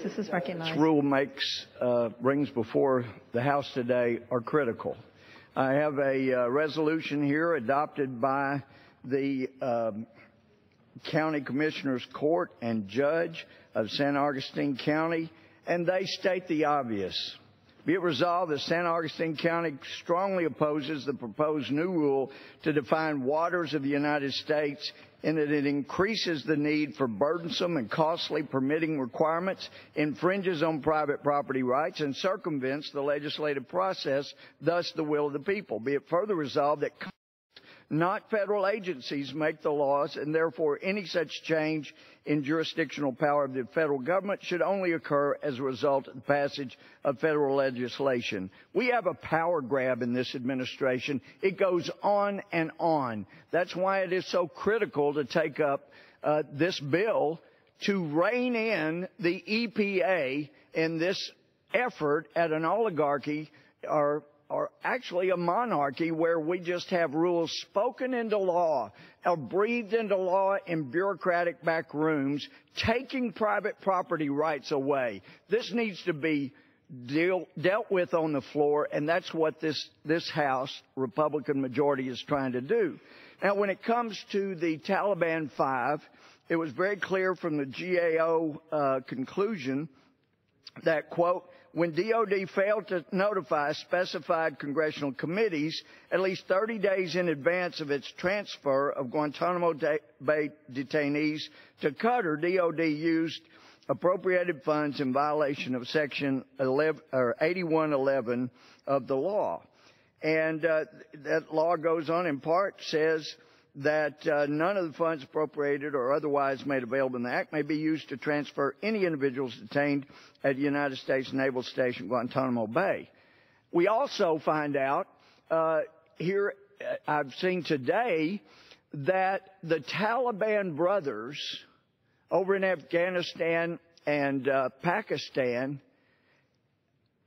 This is recognized. This rule brings before the House today are critical. I have a resolution here adopted by the County Commissioners Court and Judge of San Augustine County, and they state the obvious. Be it resolved that San Augustine County strongly opposes the proposed new rule to define waters of the United States, in that it increases the need for burdensome and costly permitting requirements, infringes on private property rights, and circumvents the legislative process, thus the will of the people. Be it further resolved that not federal agencies make the laws, and therefore any such change in jurisdictional power of the federal government should only occur as a result of the passage of federal legislation. We have a power grab in this administration. It goes on and on. That's why it is so critical to take up this bill to rein in the EPA in this effort at an oligarchy or actually a monarchy where we just have rules spoken into law or breathed into law in bureaucratic back rooms, taking private property rights away. This needs to be dealt with on the floor, and that's what this House Republican majority is trying to do. Now, when it comes to the Taliban 5, it was very clear from the GAO conclusion that, quote, when DOD failed to notify specified congressional committees at least 30 days in advance of its transfer of Guantanamo Bay detainees to Qatar, DOD used appropriated funds in violation of Section 8111 of the law. And that law goes on, in part, says that none of the funds appropriated or otherwise made available in the Act may be used to transfer any individuals detained at the United States Naval Station, Guantanamo Bay. We also find out here, I've seen today, that the Taliban brothers over in Afghanistan and Pakistan,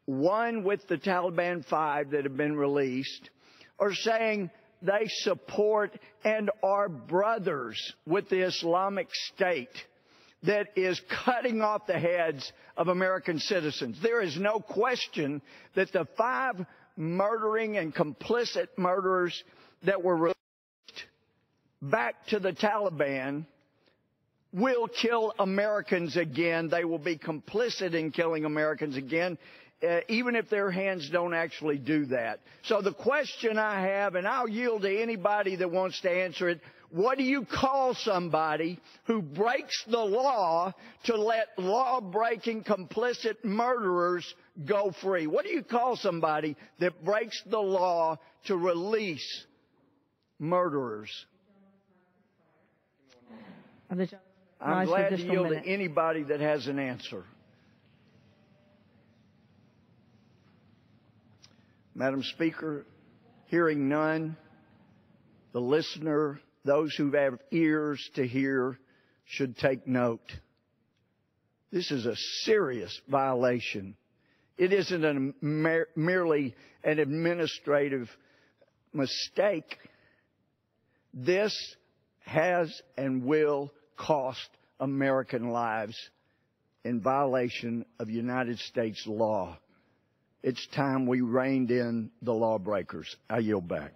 one with the Taliban 5 that have been released, are saying they support and are brothers with the Islamic State that is cutting off the heads of American citizens. There is no question that the 5 murdering and complicit murderers that were released back to the Taliban will kill Americans again. They will be complicit in killing Americans again, even if their hands don't actually do that. So the question I have, and I'll yield to anybody that wants to answer it, what do you call somebody who breaks the law to let law-breaking, complicit murderers go free? What do you call somebody that breaks the law to release murderers? I'm glad to yield to anybody that has an answer. Madam Speaker, hearing none, the listener, those who have ears to hear, should take note. This is a serious violation. It isn't merely an administrative mistake. This has and will cost American lives in violation of United States law. It's time we reined in the lawbreakers. I yield back.